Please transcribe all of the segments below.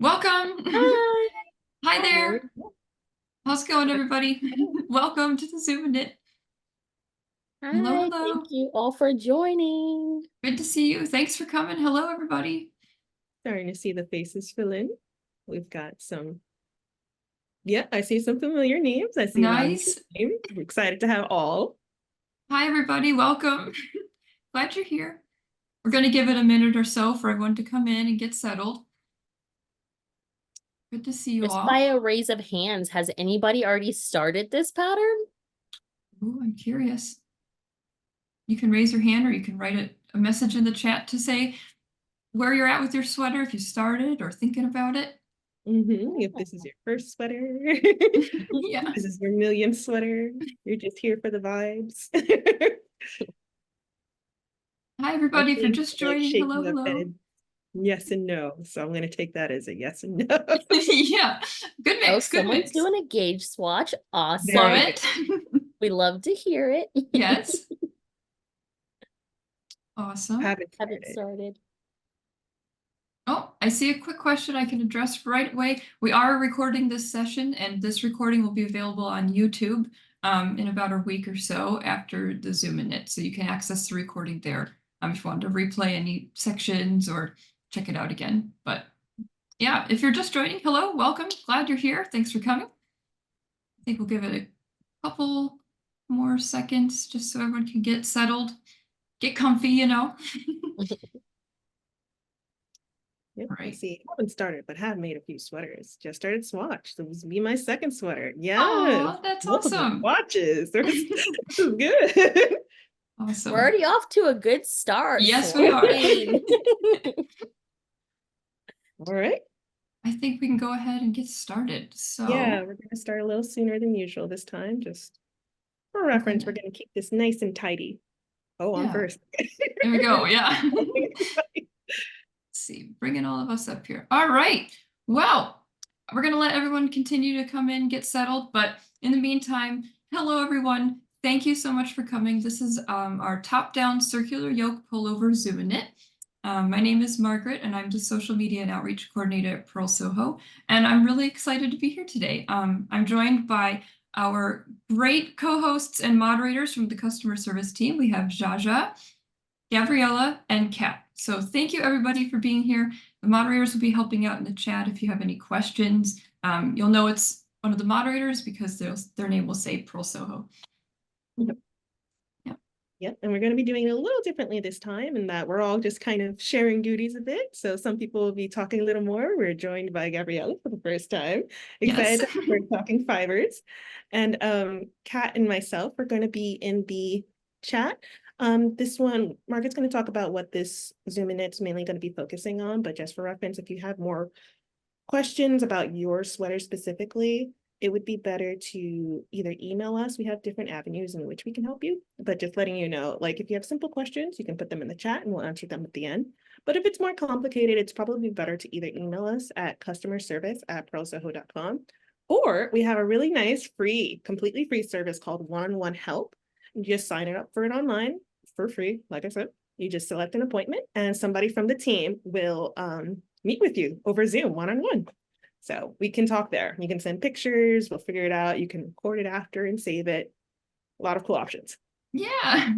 Welcome. Hi. Hi Hi. there. How's it going, everybody? Welcome to the Zoom Knit. Hello, Hi. Thank hello. you all for joining. Good to see you. Thanks for coming. Hello, everybody. Starting to see the faces fill in. We've got some, yeah, I see some familiar names. I see a lot of Nice. new names. I'm excited to have all. Hi, everybody. Welcome. Glad you're here. We're going to give it a minute or so for everyone to come in and get settled. Good to see you Just all. by a raise of hands, has anybody already started this pattern? Ooh, I'm curious. You can raise your hand or you can write a message in the chat to say where you're at with your sweater, if you started or thinking about it. If this is your first sweater, Yeah. this is your millionth sweater, you're just here for the vibes. Hi, everybody. If you're Like just joining, hello, shaking up hello. yes and no. So I'm going to take that as a yes and no. Yeah, good Oh, mix, good someone's mix. doing a gauge swatch. Awesome. Love it. We love to hear it. Yes. Awesome. Haven't Haven't started. started. Oh, I see a quick question I can address right away. We are recording this session, and this recording will be available on YouTube in about a week or so after the Zoom in it. So you can access the recording there if you want to replay any sections or check it out again. But yeah, if you're just joining, hello, welcome. Glad you're here. Thanks for coming. I think we'll give it a couple more seconds just so everyone can get settled, get comfy, you know. Yep, All I right. see. Haven't started, but have made a few sweaters. Just started swatch. This will be my second sweater. Yes. Oh, that's Multiple awesome. swatches. This is good. Awesome. We're already off to a good start. Yes, we are. All right. I think we can go ahead and get started. So Yeah, we're going to start a little sooner than usual this time. Just for reference, we're going to keep this nice and tidy. Oh, I'm yeah. first. There we go. Yeah. Let's see, bringing all of us up here. All right. Well, we're going to let everyone continue to come in, get settled. But in the meantime, hello, everyone. Thank you so much for coming. This is our top-down circular yoke pullover Zoom and Knit. My name is Margaret, and I'm the social media and outreach coordinator at Purl Soho. And I'm really excited to be here today. I'm joined by our great co-hosts and moderators from the customer service team. We have Jaja, Gabriella, and Kat. So thank you, everybody, for being here. The moderators will be helping out in the chat if you have any questions. You'll know it's one of the moderators because their name will say Purl Soho. Yep, and we're going to be doing it a little differently this time in that we're all just kind of sharing duties a bit. So some people will be talking a little more. We're joined by Gabriella for the first time. Excited Yes. to have her talking fibers. And Kat and myself are going to be in the chat. This one, Margaret's going to talk about what this Zoom in Knit's mainly going to be focusing on, but just for reference, if you have more questions about your sweater specifically, it would be better to either email us. We have different avenues in which we can help you, but just letting you know, like if you have simple questions, you can put them in the chat and we'll answer them at the end. But if it's more complicated, it's probably better to either email us at customerservice@purlsoho.com, or we have a really nice free, completely free service called one-on-one help. You just sign it up for it online for free. Like I said, you just select an appointment and somebody from the team will meet with you over Zoom one-on-one. So we can talk there. You can send pictures, we'll figure it out. You can record it after and save it. A lot of cool options. Yeah,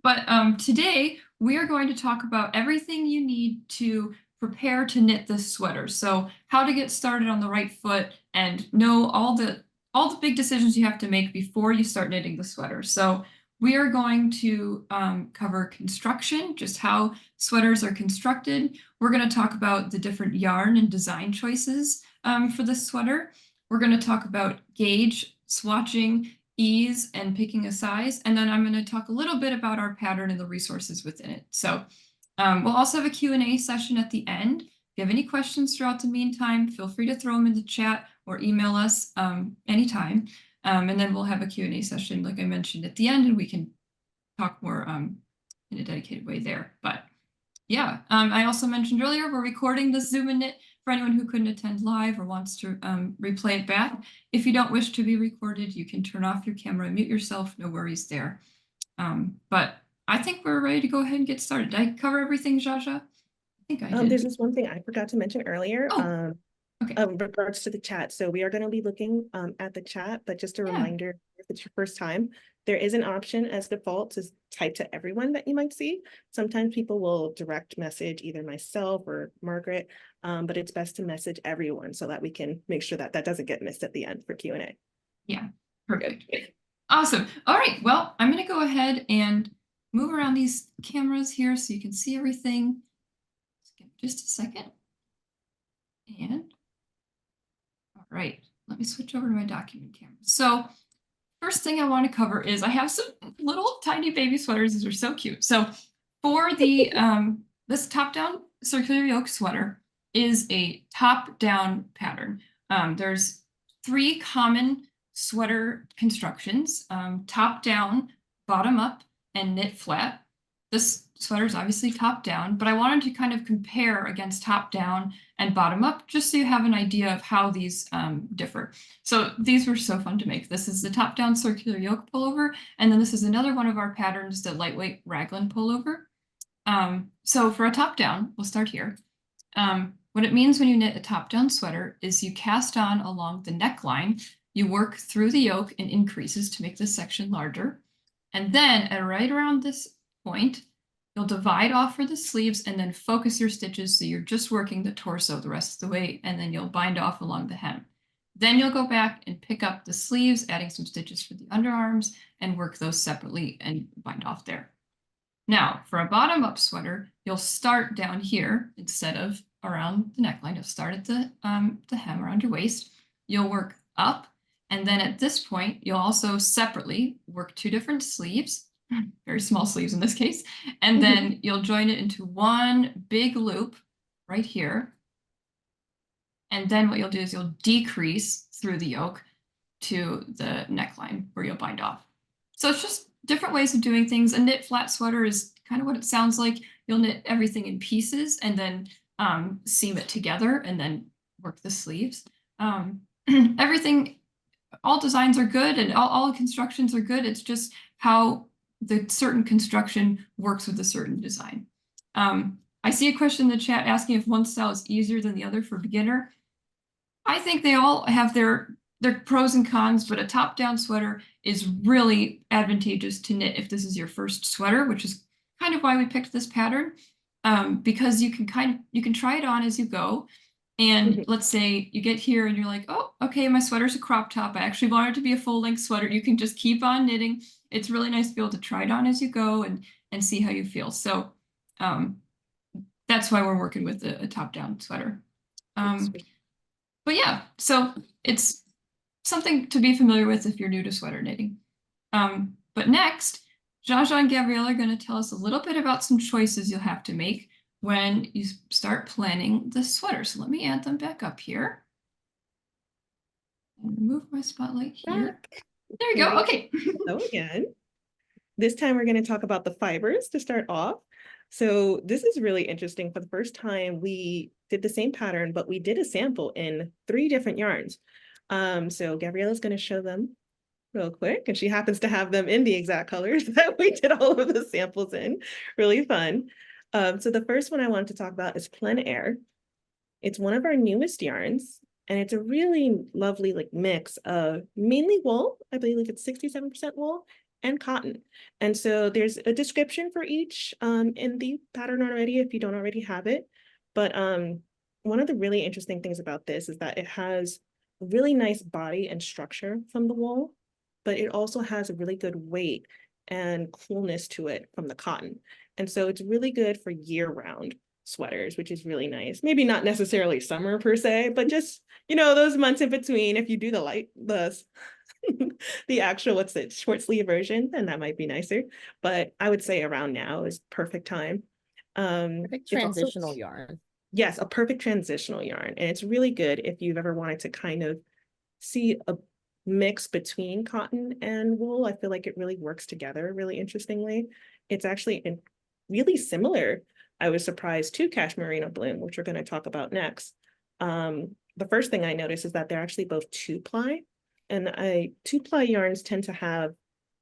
but today we are going to talk about everything you need to prepare to knit this sweater. So how to get started on the right foot and know all the big decisions you have to make before you start knitting the sweater. So we are going to cover construction, just how sweaters are constructed. We're going to talk about the different yarn and design choices for this sweater. We're going to talk about gauge, swatching, ease, and picking a size. And then I'm going to talk a little bit about our pattern and the resources within it. So we'll also have a Q&A session at the end. If you have any questions throughout the meantime, feel free to throw them in the chat or email us anytime. And then we'll have a Q&A session, like I mentioned, at the end, and we can talk more in a dedicated way there. But yeah, I also mentioned earlier, we're recording this Zoom in Knit for anyone who couldn't attend live or wants to replay it back. If you don't wish to be recorded, you can turn off your camera and mute yourself. No worries there. But I think we're ready to go ahead and get started. Did I cover everything, Jaja? I think I did. There's this one thing I forgot to mention earlier. Oh. Okay. regards to the chat. So we are going to be looking at the chat, but just a Yeah. reminder, if it's your first time, there is an option as default to type to everyone that you might see. Sometimes people will direct message either myself or Margaret, but it's best to message everyone so that we can make sure that that doesn't get missed at the end for Q&A. Yeah, perfect. Awesome. All right, well, I'm going to go ahead and move around these cameras here so you can see everything. Just a second. And all right, let me switch over to my document camera. So first thing I want to cover is I have some little tiny baby sweaters. These are so cute. So for the this top-down circular yoke sweater is a top-down pattern. There's 3 common sweater constructions: top down, bottom up, and knit flat. This sweater is obviously top down, but I wanted to kind of compare against top down and bottom up just so you have an idea of how these differ. So these were so fun to make. This is the top-down circular yoke pullover, and then this is another one of our patterns, the lightweight raglan pullover. So for a top-down, we'll start here. What it means when you knit a top-down sweater is you cast on along the neckline, you work through the yoke in increases to make this section larger, and then at right around this point, you'll divide off for the sleeves and then focus your stitches so you're just working the torso the rest of the way, and then you'll bind off along the hem. Then you'll go back and pick up the sleeves, adding some stitches for the underarms, and work those separately and bind off there. Now, for a bottom-up sweater, you'll start down here instead of around the neckline. You'll start at the hem around your waist. You'll work up, and then at this point, you'll also separately work 2 different sleeves, very small sleeves in this case, and then you'll join it into one big loop right here. And then what you'll do is you'll decrease through the yoke to the neckline where you'll bind off. So it's just different ways of doing things. A knit flat sweater is kind of what it sounds like. You'll knit everything in pieces and then seam it together and then work the sleeves. Everything, all designs are good and all constructions are good. It's just how the certain construction works with a certain design. I see a question in the chat asking if one style is easier than the other for beginner. I think they all have their pros and cons, but a top-down sweater is really advantageous to knit if this is your first sweater, which is kind of why we picked this pattern, because you can try it on as you go. And let's say you get here and you're like, oh, okay, my sweater's a crop top. I actually want it to be a full-length sweater. You can just keep on knitting. It's really nice to be able to try it on as you go and see how you feel. So that's why we're working with a top-down sweater. But yeah, so it's something to be familiar with if you're new to sweater knitting. But next, Jaja and Gabrielle are going to tell us a little bit about some choices you'll have to make when you start planning the sweater. So let me add them back up here. And remove my spotlight here. There we go. Okay. So again, this time we're going to talk about the fibers to start off. So this is really interesting. For the first time, we did the same pattern, but we did a sample in 3 different yarns. So Gabriella's going to show them real quick, and she happens to have them in the exact colors that we did all of the samples in. Really fun. So the first one I wanted to talk about is Plein Air. It's one of our newest yarns, and it's a really lovely mix of mainly wool. I believe it's 67% wool and cotton. And so there's a description for each in the pattern already if you don't already have it. But one of the really interesting things about this is that it has a really nice body and structure from the wool, but it also has a really good weight and coolness to it from the cotton. And so it's really good for year-round sweaters, which is really nice. Maybe not necessarily summer per se, but just, those months in between, if you do the actual, short sleeve version, then that might be nicer. But I would say around now is perfect time. Perfect transitional yarn. Yes, a perfect transitional yarn. And it's really good if you've ever wanted to kind of see a mix between cotton and wool. I feel like it really works together really interestingly. It's actually really similar, I was surprised, to Cashmere Merino Bloom, which we're going to talk about next. The first thing I noticed is that they're actually both 2-ply. And 2-ply yarns tend to have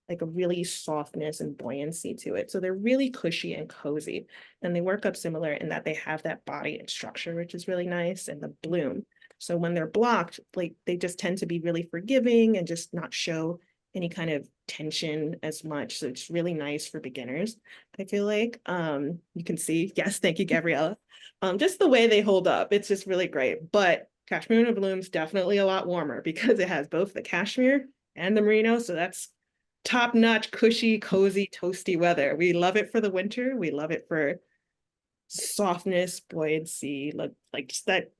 a really softness and buoyancy to it. So they're really cushy and cozy. And they work up similar in that they have that body and structure, which is really nice, and the bloom. So when they're blocked, like they just tend to be really forgiving and just not show any kind of tension as much. So it's really nice for beginners, I feel like. You can see, yes, thank you, Gabriella. Just the way they hold up, it's just really great. But Cashmere Merino Bloom's definitely a lot warmer because it has both the cashmere and the merino. So that's top-notch, cushy, cozy, toasty weather. We love it for the winter. We love it for softness, buoyancy, like just that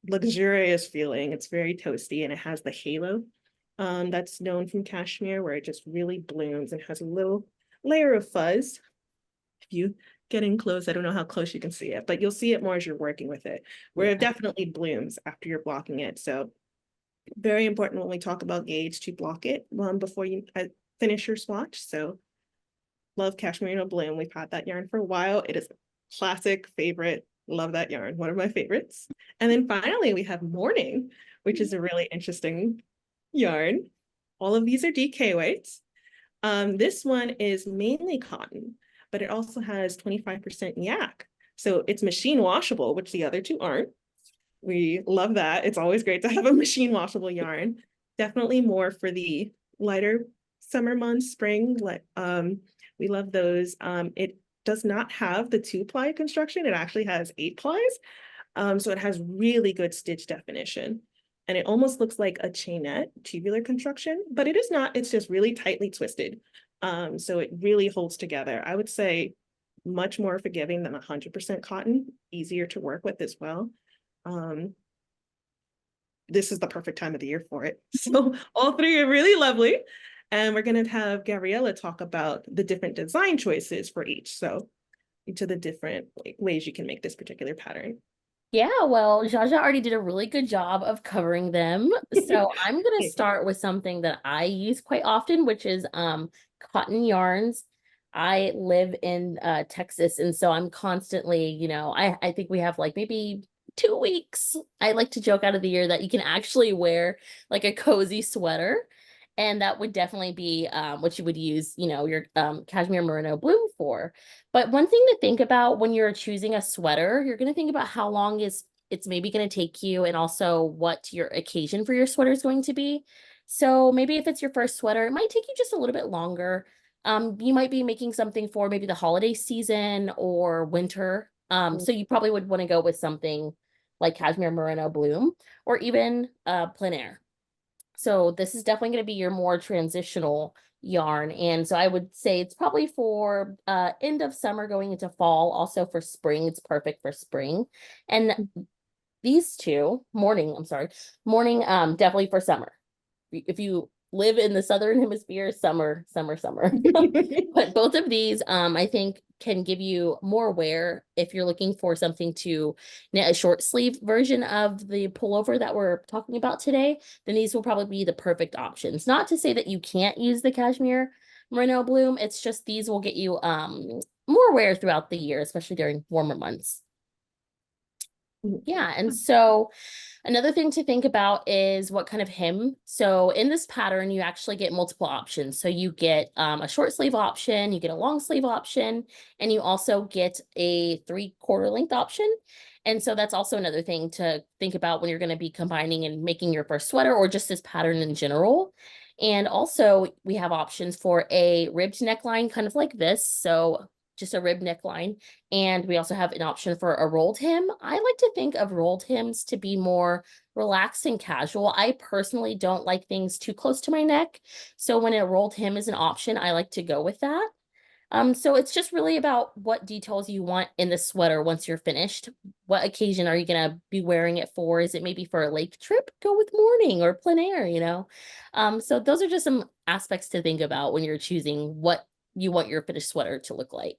luxurious feeling. It's very toasty and it has the halo that's known from cashmere, where it just really blooms and has a little layer of fuzz. If you get in close, I don't know how close you can see it, but you'll see it more as you're working with it, where it definitely blooms after you're blocking it. So very important when we talk about gauge to block it before you finish your swatch. So love Cashmere Merino Bloom. We've had that yarn for a while. It is a classic favorite. Love that yarn. One of my favorites. And then finally we have Morning, which is a really interesting yarn. All of these are DK weights. This one is mainly cotton, but it also has 25% yak. So it's machine washable, which the other two aren't. We love that. It's always great to have a machine washable yarn. Definitely more for the lighter summer months, spring. We love those. It does not have the 2-ply construction. It actually has 8 plies. So it has really good stitch definition. And it almost looks like a chainette tubular construction, but it is not. It's just really tightly twisted. So it really holds together. I would say much more forgiving than 100% cotton, easier to work with as well. This is the perfect time of the year for it. So all three are really lovely. And we're going to have Gabriella talk about the different design choices for each. So each of the different ways you can make this particular pattern. Yeah, well, Jaja already did a really good job of covering them. So I'm going to start with something that I use quite often, which is cotton yarns. I live in Texas, and so I'm constantly, I think we have like maybe 2 weeks. I like to joke out of the year that you can actually wear like a cozy sweater. And that would definitely be what you would use, your cashmere merino bloom for. But one thing to think about when you're choosing a sweater, you're going to think about how long it's maybe going to take you, and also what your occasion for your sweater is going to be. So maybe if it's your first sweater, it might take you just a little bit longer. You might be making something for maybe the holiday season or winter. So you probably would want to go with something like cashmere merino bloom, or even plein air. So this is definitely going to be your more transitional yarn. And so I would say it's probably for end of summer going into fall. Also for spring, it's perfect for spring. And these two, Morning, definitely for summer. If you live in the southern hemisphere, summer. But both of these, I think, can give you more wear if you're looking for something to knit a short sleeve version of the pullover that we're talking about today. Then these will probably be the perfect options. Not to say that you can't use the cashmere merino bloom. It's just these will get you more wear throughout the year, especially during warmer months. Yeah, and so another thing to think about is what kind of hem. So in this pattern, you actually get multiple options. So you get a short sleeve option, you get a long sleeve option, and you also get a 3/4 length option. And so that's also another thing to think about when you're going to be combining and making your first sweater, or just this pattern in general. And also we have options for a ribbed neckline, kind of like this. So just a ribbed neckline. And we also have an option for a rolled hem. I like to think of rolled hems to be more relaxed and casual. I personally don't like things too close to my neck. So when a rolled hem is an option, I like to go with that. So it's just really about what details you want in the sweater once you're finished. What occasion are you going to be wearing it for? Is it maybe for a lake trip? Go with Morning or plein air, So those are just some aspects to think about when you're choosing what you want your finished sweater to look like.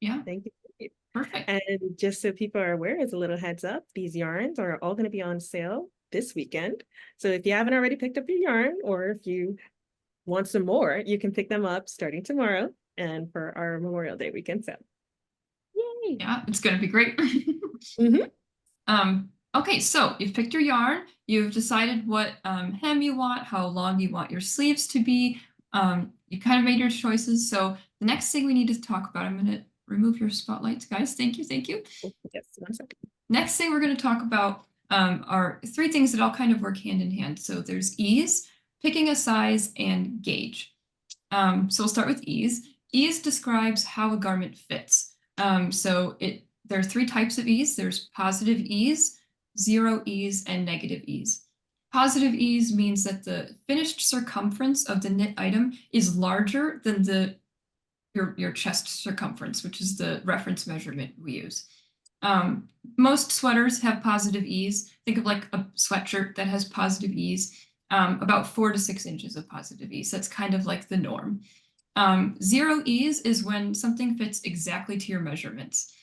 Yeah. Thank you. Perfect. And just so people are aware, as a little heads up, these yarns are all going to be on sale this weekend. So if you haven't already picked up your yarn, or if you want some more, you can pick them up starting tomorrow and for our Memorial Day weekend sale. Yay! Yeah, it's going to be great. Okay, so you've picked your yarn, you've decided what hem you want, how long you want your sleeves to be. You kind of made your choices. So the next thing we need to talk about, I'm going to remove your spotlights, guys. Thank you. Yes, 1 second. Next thing we're going to talk about are three things that all kind of work hand in hand. So there's ease, picking a size, and gauge. So we'll start with ease. Ease describes how a garment fits. There are three types of ease. There's positive ease, zero ease, and negative ease. Positive ease means that the finished circumference of the knit item is larger than your chest circumference, which is the reference measurement we use. Most sweaters have positive ease. Think of like a sweatshirt that has positive ease, about 4 to 6 inches of positive ease. That's kind of like the norm. Zero ease is when something fits exactly to your measurements.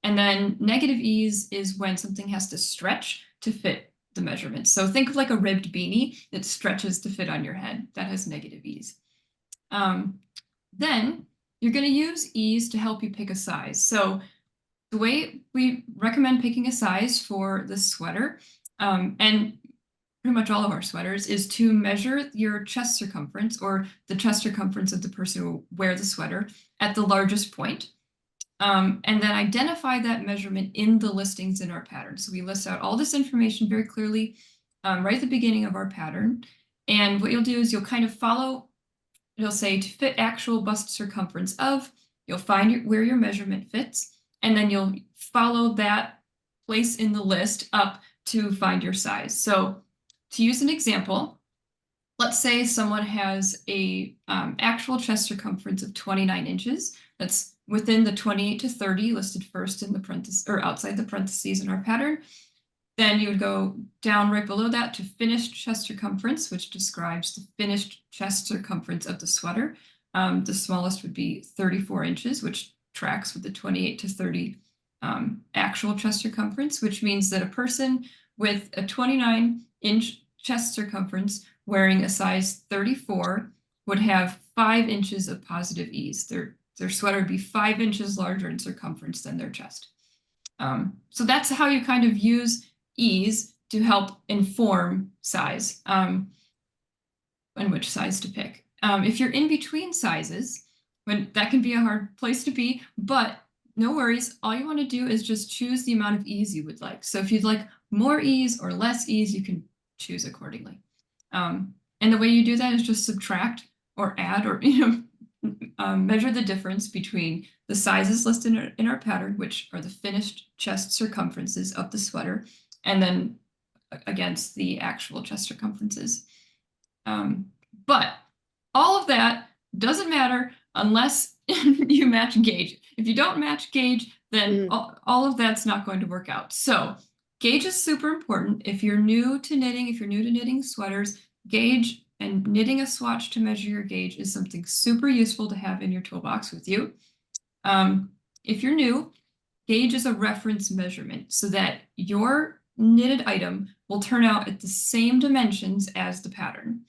And then negative ease is when something has to stretch to fit the measurements. So think of like a ribbed beanie that stretches to fit on your head. That has negative ease. Then you're going to use ease to help you pick a size. So the way we recommend picking a size for the sweater, and pretty much all of our sweaters, is to measure your chest circumference, or the chest circumference of the person who will wear the sweater, at the largest point. And then identify that measurement in the listings in our pattern. So we list out all this information very clearly right at the beginning of our pattern. And what you'll do is you'll kind of follow, it'll say to fit actual bust circumference of, you'll find where your measurement fits, and then you'll follow that place in the list up to find your size. So to use an example, let's say someone has a actual chest circumference of 29 inches. That's within the 28 to 30 listed first in the parentheses, or outside the parentheses in our pattern. Then you would go down right below that to finished chest circumference, which describes the finished chest circumference of the sweater. The smallest would be 34 inches, which tracks with the 28 to 30 actual chest circumference, which means that a person with a 29-inch chest circumference wearing a size 34 would have 5 inches of positive ease. Their sweater would be 5 inches larger in circumference than their chest. So that's how you kind of use ease to help inform size, and which size to pick. If you're in between sizes, that can be a hard place to be, but no worries. All you want to do is just choose the amount of ease you would like. So if you'd like more ease or less ease, you can choose accordingly. And the way you do that is just subtract or add, or measure the difference between the sizes listed in our pattern, which are the finished chest circumferences of the sweater, and then against the actual chest circumferences. But all of that doesn't matter unless you match gauge. If you don't match gauge, then all of that's not going to work out. So gauge is super important. If you're new to knitting sweaters, gauge and knitting a swatch to measure your gauge is something super useful to have in your toolbox with you. If you're new, gauge is a reference measurement so that your knitted item will turn out at the same dimensions as the pattern.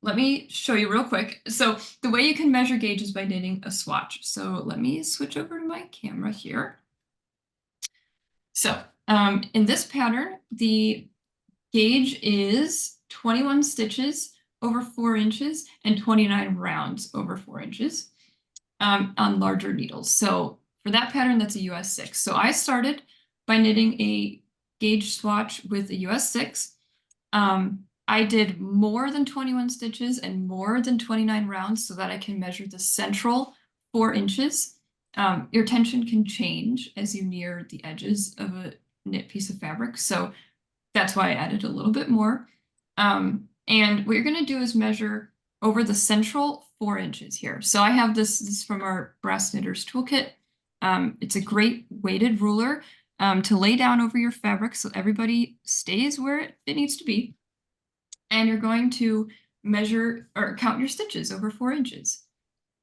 Let me show you real quick. So the way you can measure gauge is by knitting a swatch. So let me switch over to my camera here. So in this pattern, the gauge is 21 stitches over 4 inches and 29 rounds over 4 inches on larger needles. So for that pattern, that's a US 6. So I started by knitting a gauge swatch with a US 6. I did more than 21 stitches and more than 29 rounds so that I can measure the central 4 inches. Your tension can change as you near the edges of a knit piece of fabric. So that's why I added a little bit more. And what you're going to do is measure over the central 4 inches here. So I have this from our Brass Knitters Toolkit. It's a great weighted ruler to lay down over your fabric so everybody stays where it needs to be. And you're going to measure or count your stitches over 4 inches.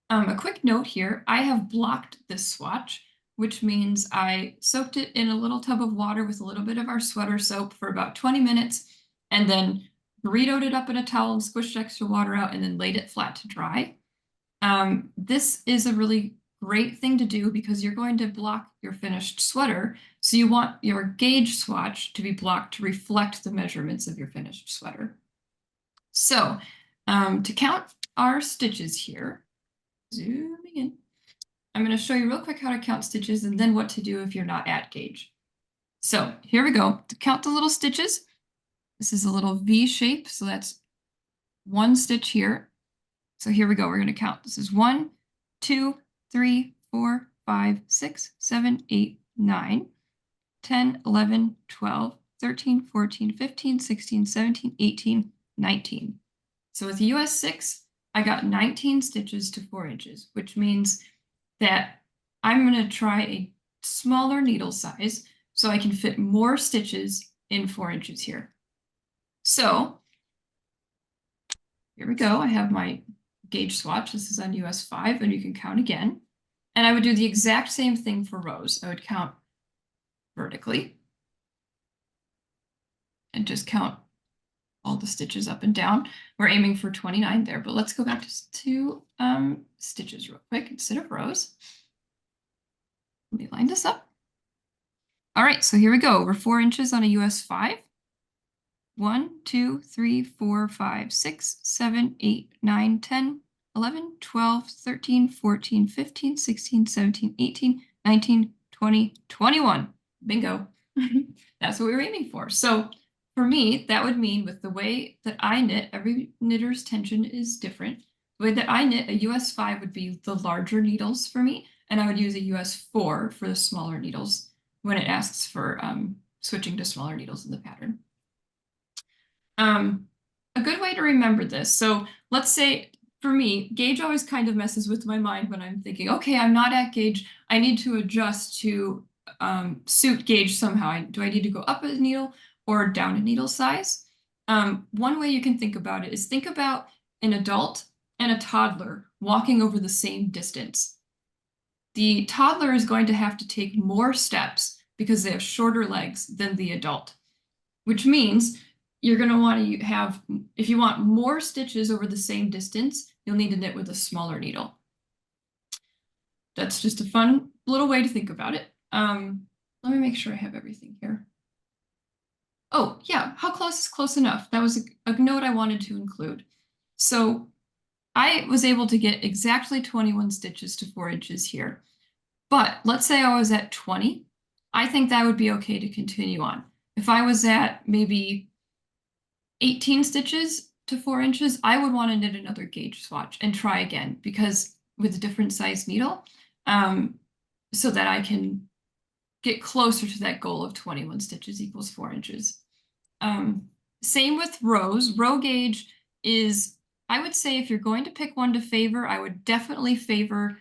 A quick note here, I have blocked this swatch, which means I soaked it in a little tub of water with a little bit of our sweater soap for about 20 minutes, and then burritoed it up in a towel and squished extra water out and then laid it flat to dry. This is a really great thing to do because you're going to block your finished sweater. So you want your gauge swatch to be blocked to reflect the measurements of your finished sweater. So to count our stitches here, zooming in, I'm going to show you real quick how to count stitches and then what to do if you're not at gauge. So here we go. To count the little stitches, this is a little V shape, so that's one stitch here. So here we go. We're going to count. This is 1, 2, 3, 4, 5, 6, 7, 8, 9, 10, 11, 12, 13, 14, 15, 16, 17, 18, 19. So with US 6, I got 19 stitches to 4 inches, which means that I'm going to try a smaller needle size so I can fit more stitches in 4 inches here. So here we go. I have my gauge swatch. This is on US 5, and you can count again. And I would do the exact same thing for rows. I would count vertically and just count all the stitches up and down. We're aiming for 29 there, but let's go back to stitches real quick instead of rows. Let me line this up. All right, so here we go. We're 4 inches on a US 5. 1, 2, 3, 4, 5, 6, 7, 8, 9, 10, 11, 12, 13, 14, 15, 16, 17, 18, 19, 20, 21. Bingo. That's what we were aiming for. So for me, that would mean with the way that I knit, every knitter's tension is different. The way that I knit, a US 5 would be the larger needles for me, and I would use a US 4 for the smaller needles when it asks for switching to smaller needles in the pattern. A good way to remember this. So let's say for me, gauge always kind of messes with my mind when I'm thinking, okay, I'm not at gauge. I need to adjust to suit gauge somehow. Do I need to go up a needle or down a needle size? One way you can think about it is think about an adult and a toddler walking over the same distance. The toddler is going to have to take more steps because they have shorter legs than the adult, which means you're going to want to have, if you want more stitches over the same distance, you'll need to knit with a smaller needle. That's just a fun little way to think about it. Let me make sure I have everything here. Oh, yeah, how close is close enough? That was a note I wanted to include. So I was able to get exactly 21 stitches to 4 inches here. But let's say I was at 20. I think that would be okay to continue on. If I was at maybe 18 stitches to 4 inches, I would want to knit another gauge swatch and try again because with a different size needle, so that I can get closer to that goal of 21 stitches equals 4 inches. Same with rows. Row gauge is, I would say if you're going to pick one to favor, I would definitely favor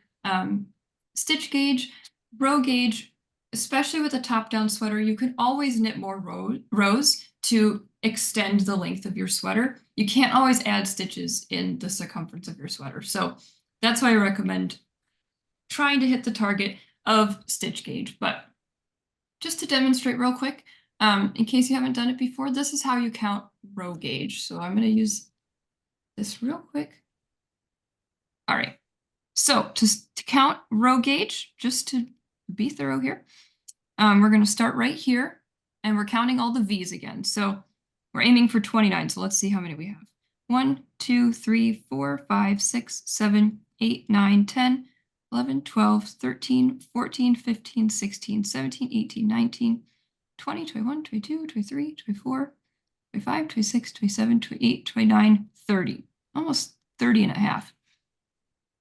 stitch gauge. Row gauge, especially with a top-down sweater, you can always knit more rows to extend the length of your sweater. You can't always add stitches in the circumference of your sweater. So that's why I recommend trying to hit the target of stitch gauge. But just to demonstrate real quick, in case you haven't done it before, this is how you count row gauge. So I'm going to use this real quick. All right. So to count row gauge, just to be thorough here, we're going to start right here and we're counting all the V's again. So we're aiming for 29. So let's see how many we have. 1, 2, 3, 4, 5, 6, 7, 8, 9, 10, 11, 12, 13, 14, 15, 16, 17, 18, 19, 20, 21, 22, 23, 24, 25, 26, 27, 28, 29, 30. Almost 30 and a half.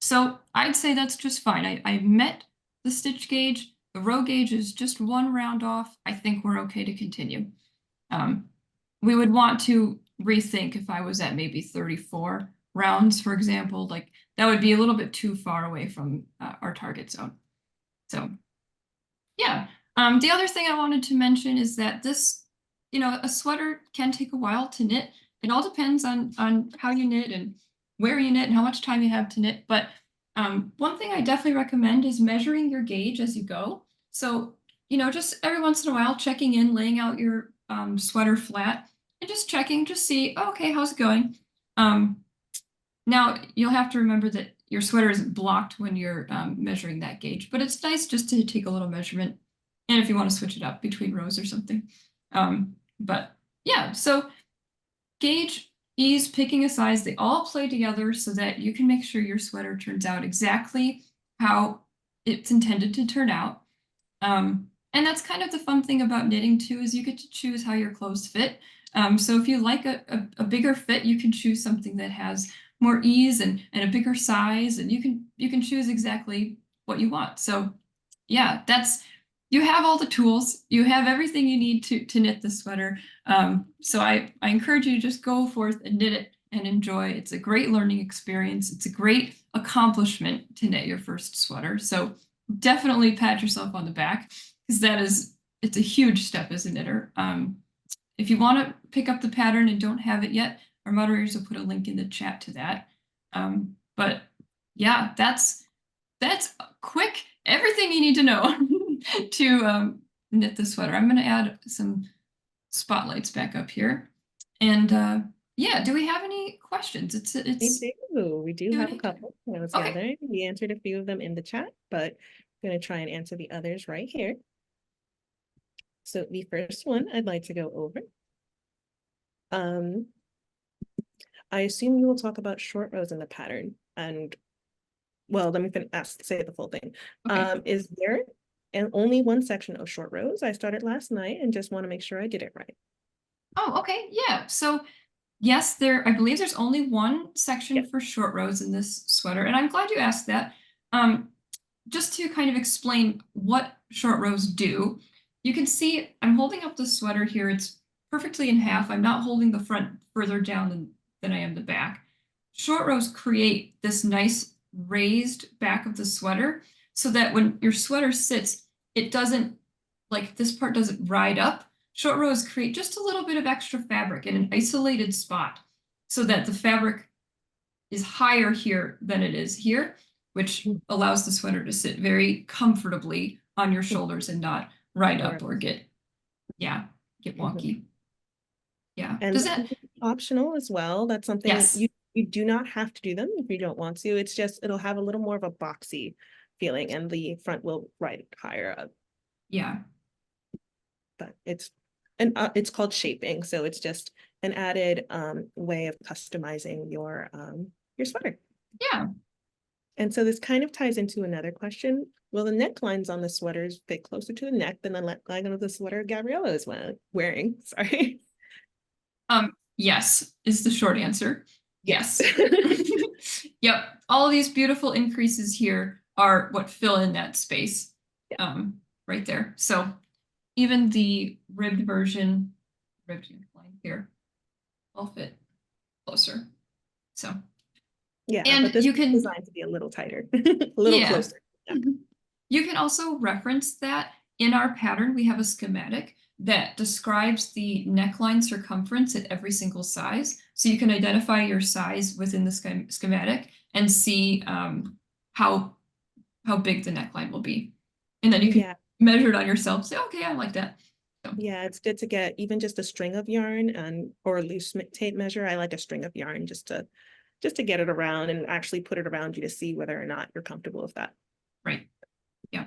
So I'd say that's just fine. I met the stitch gauge. The row gauge is just one round off. I think we're okay to continue. We would want to rethink if I was at maybe 34 rounds, for example, like that would be a little bit too far away from our target zone. So yeah, the other thing I wanted to mention is that this, a sweater can take a while to knit. It all depends on how you knit and where you knit and how much time you have to knit. But one thing I definitely recommend is measuring your gauge as you go. So, just every once in a while, checking in, laying out your sweater flat and just checking, just see, oh, okay, how's it going? Now, you'll have to remember that your sweater isn't blocked when you're measuring that gauge, but it's nice just to take a little measurement. And if you want to switch it up between rows or something. But yeah, so gauge, ease, picking a size, they all play together so that you can make sure your sweater turns out exactly how it's intended to turn out. And that's kind of the fun thing about knitting too, is you get to choose how your clothes fit. So if you like a bigger fit, you can choose something that has more ease and a bigger size, and you can choose exactly what you want. So yeah, you have all the tools, you have everything you need to knit the sweater. So I encourage you to just go forth and knit it and enjoy. It's a great learning experience. It's a great accomplishment to knit your first sweater. So definitely pat yourself on the back, because it's a huge step as a knitter. If you want to pick up the pattern and don't have it yet, our moderators will put a link in the chat to that. But yeah, that's quick, everything you need to know to knit the sweater. I'm going to add some spotlights back up here. And yeah, do we have any questions? We do have a Q&A. couple when I was Okay. gathering. We answered a few of them in the chat, but I'm going to try and answer the others right here. So the first one I'd like to go over. I assume you will talk about short rows in the pattern, and well, let me say the full thing. Okay. Is there only one section of short rows? I started last night and just want to make sure I did it right. Oh, okay. Yeah. So yes, I believe there's only one section Yeah. for short rows in this sweater, and I'm glad you asked that. Just to kind of explain what short rows do, you can see I'm holding up the sweater here. It's perfectly in half. I'm not holding the front further down than I am the back. Short rows create this nice raised back of the sweater so that when your sweater sits, it doesn't, like this part doesn't ride up. Short rows create just a little bit of extra fabric in an isolated spot so that the fabric is higher here than it is here, which allows the sweater to sit very comfortably on your shoulders and not ride up or get wonky. Yeah. And Does that? optional as well. That's something Yes. you do not have to do them if you don't want to. It's just it'll have a little more of a boxy feeling, and the front will ride higher up. Yeah. But it's called shaping, so it's just an added way of customizing your sweater. Yeah. And so this kind of ties into another question. Will the necklines on the sweaters fit closer to the neck than the neckline of the sweater Gabriella is wearing? Sorry. Yes, is the short answer. Yes. Yep. All of these beautiful increases here are what fill in that space. Right there. So even the ribbed neckline here will fit closer. So yeah, and but this you can designed to be a little tighter, a little closer. Yeah. You can also reference that in our pattern. We have a schematic that describes the neckline circumference at every single size. So you can identify your size within the schematic and see how big the neckline will be. And then you can measure it on yourself, say, okay, I like that. So. Yeah, it's good to get even just a string of yarn or a loose tape measure. I like a string of yarn just to get it around and actually put it around you to see whether or not you're comfortable with that. Right. Yeah.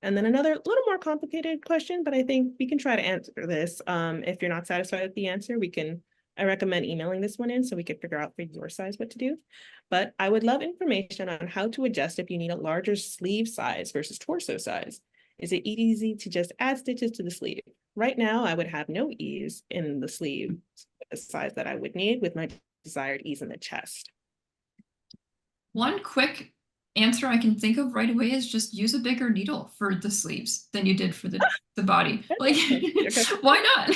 And then another little more complicated question, but I think we can try to answer this. If you're not satisfied with the answer, I recommend emailing this one in so we can figure out for your size what to do. But I would love information on how to adjust if you need a larger sleeve size versus torso size. Is it easy to just add stitches to the sleeve? Right now, I would have no ease in the sleeve, the size that I would need with my desired ease in the chest. One quick answer I can think of right away is just use a bigger needle for the sleeves than you did for the body. Like, why not?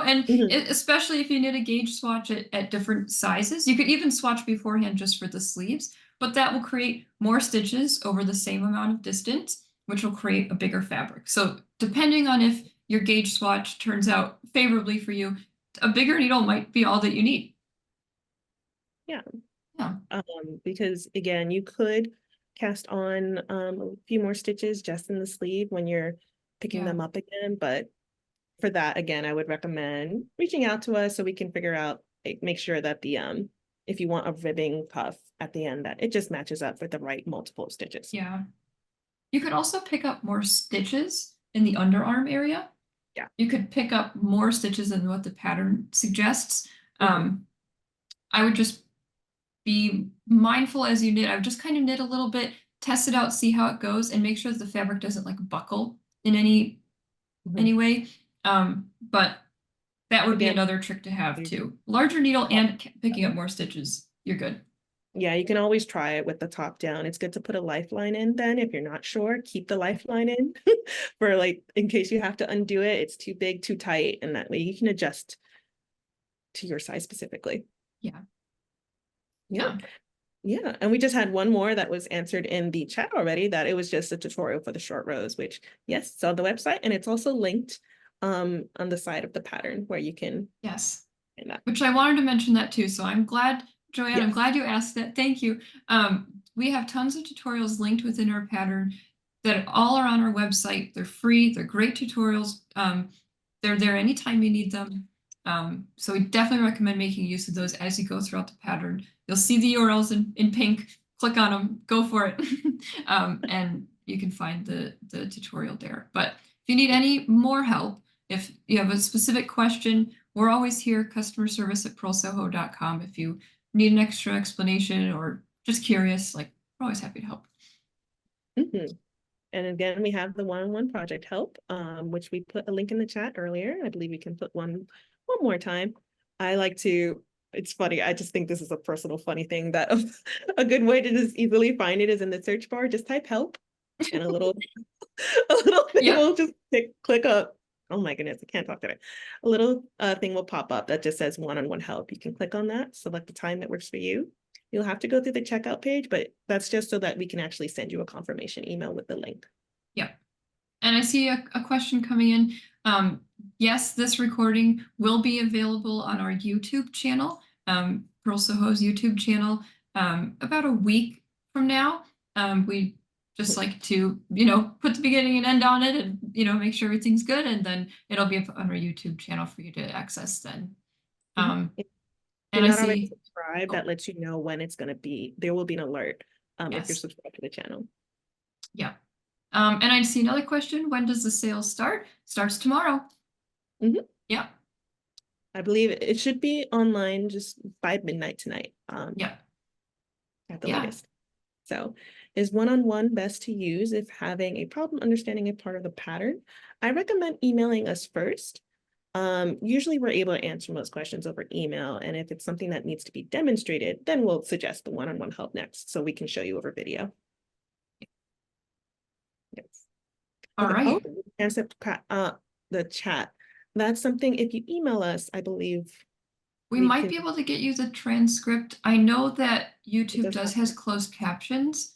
And especially if you knit a gauge swatch at different sizes, you could even swatch beforehand just for the sleeves, but that will create more stitches over the same amount of distance, which will create a bigger fabric. So depending on if your gauge swatch turns out favorably for you, a bigger needle might be all that you need. Yeah. Yeah. Because again, you could cast on a few more stitches just in the sleeve when you're picking them up again. But for that, again, I would recommend reaching out to us so we can figure out, make sure that the if you want a ribbing cuff at the end, that it just matches up with the right multiple stitches. Yeah. You could also pick up more stitches in the underarm area. Yeah. You could pick up more stitches than what the pattern suggests. I would just be mindful as you knit. I would just kind of knit a little bit, test it out, see how it goes, and make sure that the fabric doesn't like buckle in any way. But that would be Again, another trick to have too. Larger needle and picking up more stitches, you're good. yeah, you can always try it with the top down. It's good to put a lifeline in then. If you're not sure, keep the lifeline in for like, in case you have to undo it, it's too big, too tight, and that way you can adjust to your size specifically. Yeah. Yeah. Yeah. And we just had one more that was answered in the chat already, that it was just a tutorial for the short rows, which yes, it's on the website, and it's also linked on the side of the pattern where you can Yes. find that. Which I wanted to mention that too. So I'm glad, Joanne, I'm Yes. glad you asked that. Thank you. We have tons of tutorials linked within our pattern that all are on our website. They're free. They're great tutorials. They're there anytime you need them. So we definitely recommend making use of those as you go throughout the pattern. You'll see the URLs in pink. Click on them. Go for it. And you can find the tutorial there. But if you need any more help, if you have a specific question, we're always here, customerservice@purlsoho.com. If you need an extra explanation or just curious, like we're always happy to help. And again, we have the one-on-one project help, which we put a link in the chat earlier. I believe we can put one more time. I like to, it's funny, I just think this is a personal funny thing that a good way to just easily find it is in the search bar, just type help and a little thing will just click up. Oh my goodness, I can't talk today. A little thing will pop up that just says one-on-one help. You can click on that, select the time that works for you. You'll have to go through the checkout page, but that's just so that we can actually send you a confirmation email with the link. Yeah. And I see a question coming in. Yes, this recording will be available on our YouTube channel, Purl Soho's YouTube channel, about a week from now. We just like to, put the beginning and end on it and, make sure everything's good. And then it'll be up on our YouTube channel for you to access then. And I not already see, subscribed, that lets you know when it's going to be, there will be an alert if you're subscribed to the channel. Yeah. And I see another question. When does the sale start? Starts tomorrow. Yeah. I believe it should be online just by midnight tonight. Yeah. At the latest. So is one-on-one best to use if having a problem understanding a part of the pattern? I recommend emailing us first. Usually we're able to answer most questions over email, and if it's something that needs to be demonstrated, then we'll suggest the one-on-one help next so we can show you over video. Yes. All right. Oh, answer the chat. That's something, if you email us, I believe we might be able to get you the transcript. I know that YouTube has closed captions.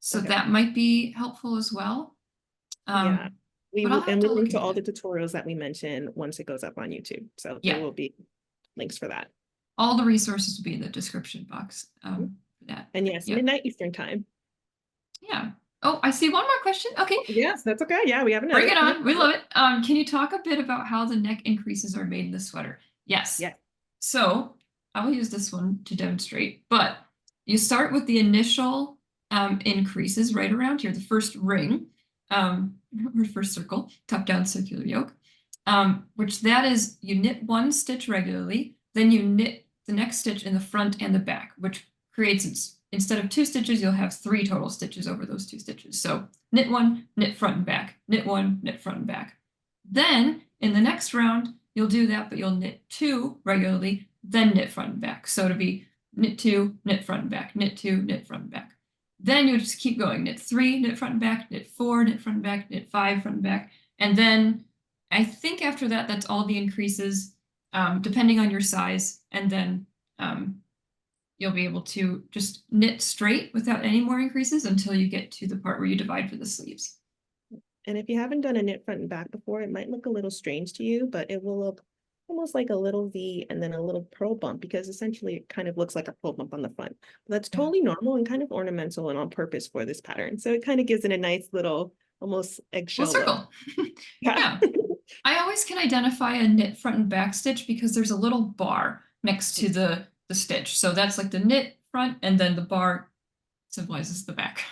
So that might be helpful as well. Yeah. We we link to all the tutorials that we mentioned once it goes up on YouTube. So there will be links for that. All the resources will be in the description box for that. And yes, midnight Eastern time. Yeah. Oh, I see one more question. Okay. Yes, that's okay. Yeah, we have another. Bring it on. We love it. Can you talk a bit about how the neck increases are made in the sweater? Yes. Yeah. So I will use this one to demonstrate, but you start with the initial increases right around here, the first ring, or first circle, top-down circular yoke, which that is you knit one stitch regularly, then you knit the next stitch in the front and the back, which creates, instead of 2 stitches, you'll have 3 total stitches over those 2 stitches. So knit one, knit front and back, knit one, knit front and back. Then in the next round, you'll do that, but you'll knit 2 regularly, then knit front and back. So it'll be knit 2, knit front and back, knit 2, knit front and back. Then you just keep going, knit 3, knit front and back, knit 4, knit front and back, knit 5, front and back. And then I think after that, that's all the increases, depending on your size. And then you'll be able to just knit straight without any more increases until you get to the part where you divide for the sleeves. And if you haven't done a knit front and back before, it might look a little strange to you, but it will look almost like a little V and then a little purl bump, because essentially it kind of looks like a purl bump on the front. But that's totally normal and kind of ornamental and on purpose for this pattern. So it kind of gives it a nice little, almost eggshell circle. Yeah. I always can identify a knit front and back stitch because there's a little bar next to the stitch. So that's like the knit front, and then the bar symbolizes the back.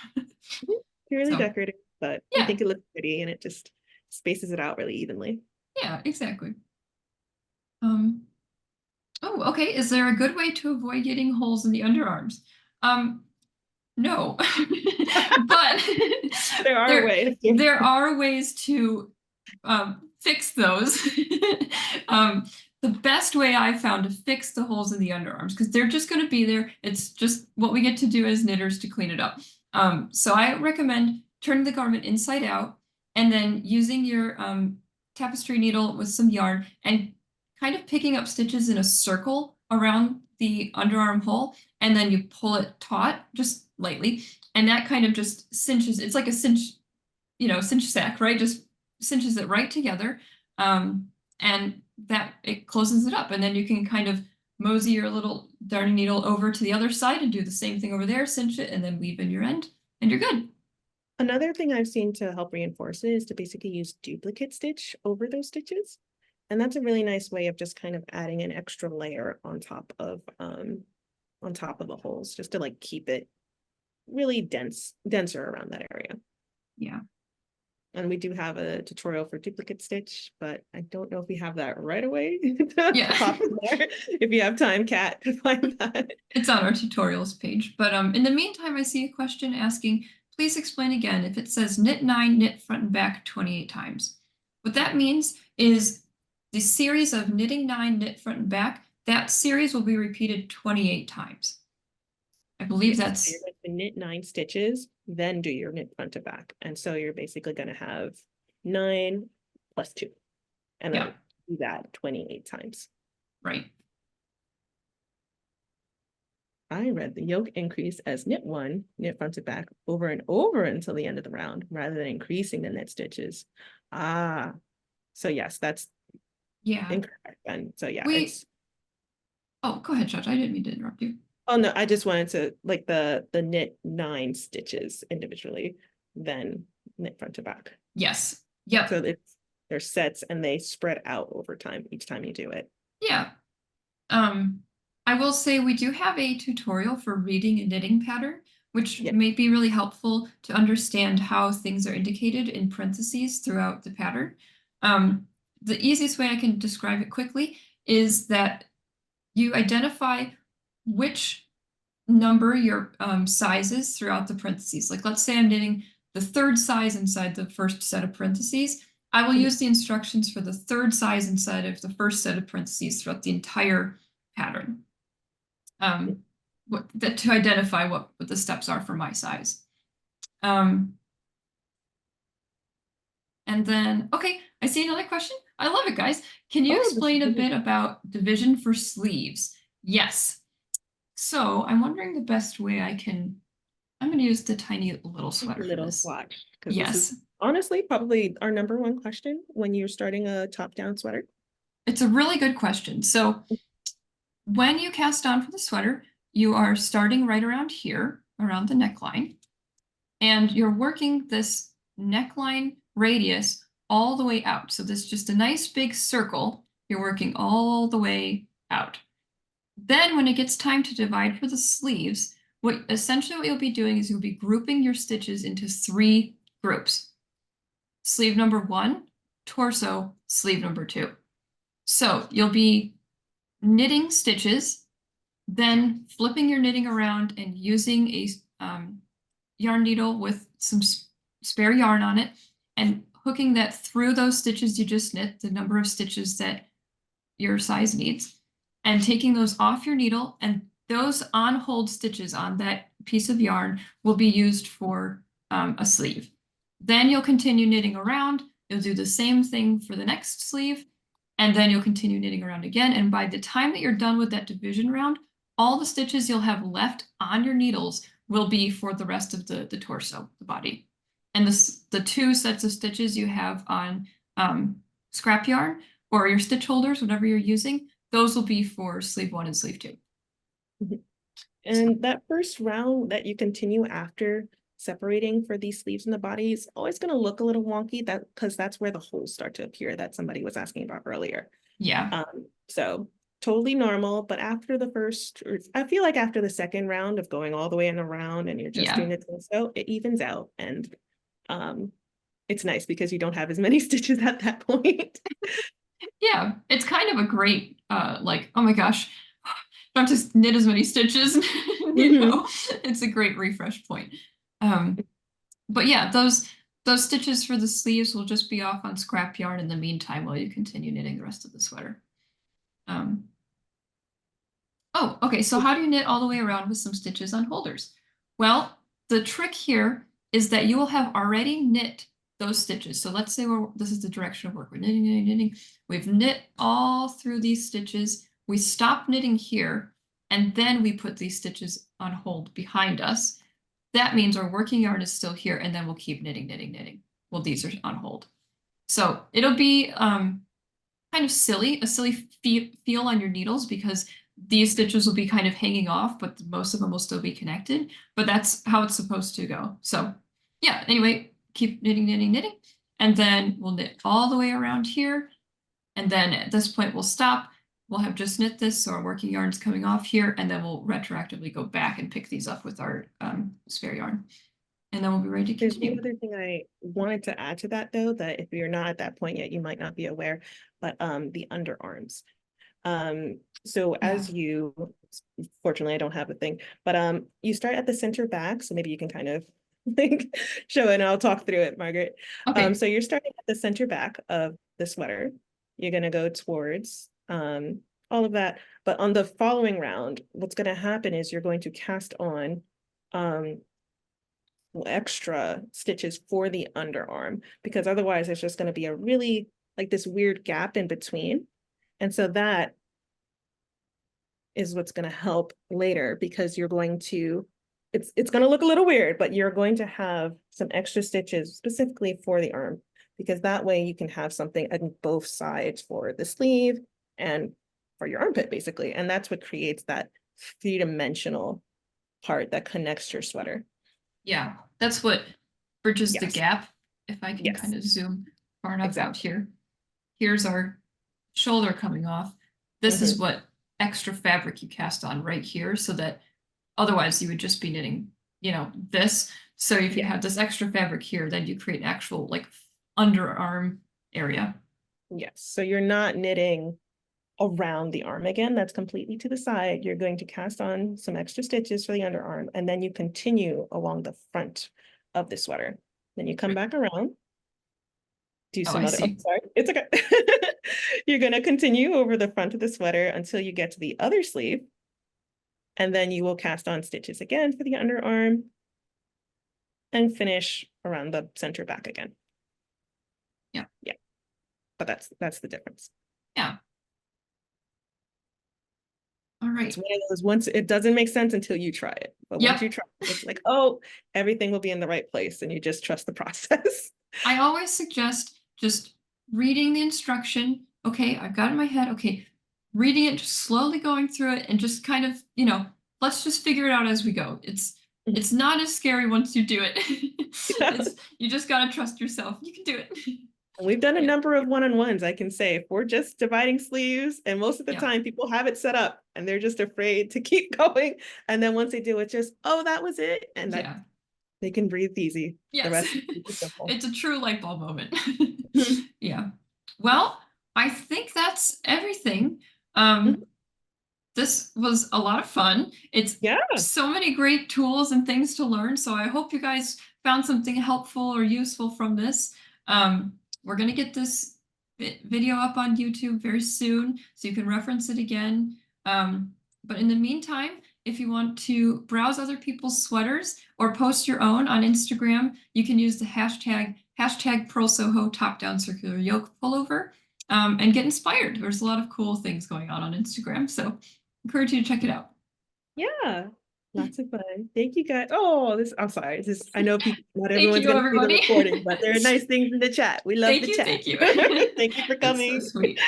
Really decorative, but I think it looks pretty and it just spaces it out really evenly. Yeah, exactly. Oh, okay. Is there a good way to avoid getting holes in the underarms? no. But There are ways. there are ways to fix those. The best way I found to fix the holes in the underarms, because they're just going to be there. It's just what we get to do as knitters to clean it up. So I recommend turning the garment inside out and then using your tapestry needle with some yarn and kind of picking up stitches in a circle around the underarm hole, and then you pull it taut, just lightly, and that kind of just cinches. It's like a cinch, cinch sack, right? Just cinches it right together, and that it closes it up, and then you can kind of mosey your little darning needle over to the other side and do the same thing over there, cinch it, and then weave in your end, and you're good. Another thing I've seen to help reinforce it is to basically use duplicate stitch over those stitches. And that's a really nice way of just kind of adding an extra layer on top of the holes, just to like keep it really denser around that area. Yeah. And we do have a tutorial for duplicate stitch, but I don't know if we have that right away. Yeah. Pop in there if you have time, Kat, to find that. It's on our tutorials page. But in the meantime, I see a question asking, please explain again if it says knit 9, knit front and back 28 times. What that means is the series of knitting 9, knit front and back, that series will be repeated 28 times. I believe that's... So you're going to knit 9 stitches, then do your knit front to back. And so you're basically going to have 9 plus 2. And then do that 28 times. Right. I read the yoke increase as knit 1, knit front to back, over and over until the end of the round, rather than increasing the knit stitches. Ah, so yes, that's incorrect then. So yeah, Oh, go ahead, Judge. I didn't mean to interrupt you. Oh no, I just wanted to like the knit 9 stitches individually, then knit front to back. Yes. Yep. So they're sets and they spread out over time each time you do it. Yeah. I will say we do have a tutorial for reading a knitting pattern, which may be really helpful to understand how things are indicated in parentheses throughout the pattern. The easiest way I can describe it quickly is that you identify which number your size is throughout the parentheses. Like, let's say I'm knitting the 3rd size inside the first set of parentheses. I will use the instructions for the 3rd size inside of the first set of parentheses throughout the entire pattern. To identify what the steps are for my size. And then, okay, I see another question. I love it, guys. Can you explain a bit about division for sleeves? Yes. So I'm wondering the best way I'm going to use the tiny little sweater for this. Swatch. Yes. This is honestly probably our #1 question when you're starting a top-down sweater. It's a really good question. So when you cast on for the sweater, you are starting right around here, around the neckline, and you're working this neckline radius all the way out. So this is just a nice big circle. You're working all the way out. Then when it gets time to divide for the sleeves, essentially what you'll be doing is you'll be grouping your stitches into 3 groups. Sleeve number 1, torso, sleeve number 2. So you'll be knitting stitches, then flipping your knitting around and using a yarn needle with some spare yarn on it and hooking that through those stitches you just knit, the number of stitches that your size needs, and taking those off your needle, and those on-hold stitches on that piece of yarn will be used for a sleeve. Then you'll continue knitting around, you'll do the same thing for the next sleeve, and then you'll continue knitting around again, and by the time that you're done with that division round, all the stitches you'll have left on your needles will be for the rest of the torso, the body. And the 2 sets of stitches you have on scrap yarn or your stitch holders, whatever you're using, those will be for sleeve 1 and sleeve 2. And that first round that you continue after separating for these sleeves and the body is always going to look a little wonky, because that's where the holes start to appear that somebody was asking about earlier. Yeah. So totally normal, but after the first, or I feel like after the second round of going all the way and around and you're just doing the torso, it evens out, and it's nice because you don't have as many stitches at that point. Yeah, it's kind of a great, like, oh my gosh, don't have to knit as many stitches. It's a great refresh point. But yeah, those stitches for the sleeves will just be off on scrap yarn in the meantime while you continue knitting the rest of the sweater. Oh, okay, so how do you knit all the way around with some stitches on holders? Well, the trick here is that you will have already knit those stitches. So let's say this is the direction of work. We're knitting, knitting, knitting. We've knit all through these stitches. We stop knitting here, and then we put these stitches on hold behind us. That means our working yarn is still here, and then we'll keep knitting, knitting, knitting. Well, these are on hold. So it'll be kind of silly, a silly feel on your needles because these stitches will be kind of hanging off, but most of them will still be connected. But that's how it's supposed to go. So yeah, anyway, keep knitting, knitting, knitting. And then we'll knit all the way around here. And then at this point, we'll stop. We'll have just knit this, so our working yarn's coming off here, and then we'll retroactively go back and pick these up with our spare yarn. And then we'll be ready to There's continue. one other thing I wanted to add to that, though, that if you're not at that point yet, you might not be aware, but the underarms. So as you, fortunately, I don't have a thing, but you start at the center back, so maybe you can kind of like show it and I'll talk through it, Margaret. Okay. So you're starting at the center back of the sweater. You're going to go towards all of that, but on the following round, what's going to happen is you're going to cast on extra stitches for the underarm, because otherwise it's just going to be a really like this weird gap in between. And so that is what's going to help later, because you're going to, it's going to look a little weird, but you're going to have some extra stitches specifically for the arm, because that way you can have something on both sides for the sleeve and for your armpit, basically. And that's what creates that three-dimensional part that connects your sweater. Yeah, that's what bridges the Yes. gap. If I can Yes. kind of zoom far enough out Exactly. here. Here's our shoulder coming off. This is what extra fabric you cast on right here, so that otherwise you would just be knitting, you know, this. So if you have this extra fabric here, then you create an actual like underarm area. Yes, so you're not knitting around the arm again, that's completely to the side. You're going to cast on some extra stitches for the underarm, and then you continue along the front of the sweater. Then you come back around, do some other, oh, sorry, it's okay. You're gonna continue over the front of the sweater until you get to the other sleeve. And then you will cast on stitches again for the underarm and finish around the center back again. Yeah. Yeah. But that's the difference. Yeah. All right. It's one of those, once it doesn't make sense until you try it. But once you try it, it's like, oh, everything will be in the right place, and you just trust the process. I always suggest just reading the instruction. Okay, I've got it in my head. Okay, reading it, just slowly going through it, and just kind of, you know, let's just figure it out as we go. It's not as scary once you do it. You just gotta trust yourself. You can do it. We've done a number of one-on-ones, I can say. If we're just dividing sleeves, and most of the time people have it set up and they're just afraid to keep going. And then once they do it, just, oh, that was it. And that they can breathe easy. Yes. The rest is simple. It's a true light bulb moment. Yeah. Well, I think that's everything. This was a lot of fun. It's so many great tools and things to learn. So I hope you guys found something helpful or useful from this. We're going to get this video up on YouTube very soon, so you can reference it again. But in the meantime, if you want to browse other people's sweaters or post your own on Instagram, you can use the hashtag Purl Soho Top-Down Circular Yoke Pullover and get inspired. There's a lot of cool things going on Instagram, so encourage you to check it out. Yeah. Lots of fun. Thank you guys. Oh, I'm sorry. I know people, not everyone's Thank you, going to see the recording, but there are nice things in the chat. We love the chat. Thank you. Thank you for coming. That's so sweet.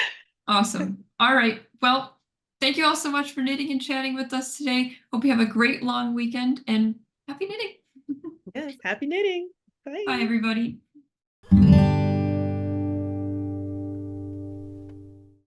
Awesome. All right. Well, thank you all so much for knitting and chatting with us today. Hope you have a great long weekend and happy knitting. Yes, happy knitting. Bye. Bye, everybody.